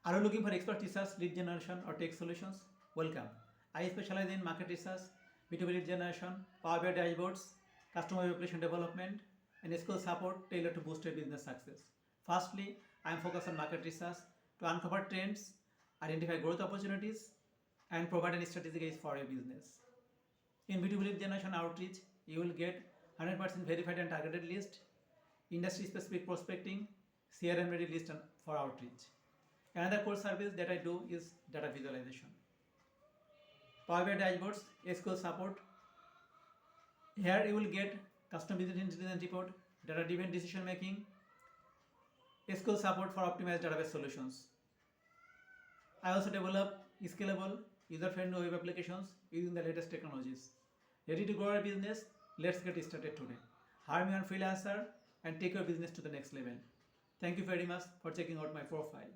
Are you looking for expert research, lead generation, or tech solutions? Welcome. I specialize in market research, B2B lead generation, Power BI dashboards, customer application development, and skill support tailored to boost your business success. Firstly, I am focused on market research to uncover trends, identify growth opportunities, and provide a strategic edge for your business. In B2B lead generation outreach, you will get 100% verified and targeted list, industry-specific prospecting, CRM-ready list for outreach. Another core service that I do is data visualization. Power BI dashboards, SQL support. Here you will get custom business intelligence report, data-driven decision making, SQL support for optimized database solutions. I also develop scalable, user-friendly web applications using the latest technologies. Ready to grow our business? Let's get started today. Hire me on Freelancer and take your business to the next level. Thank you very much for checking out my profile.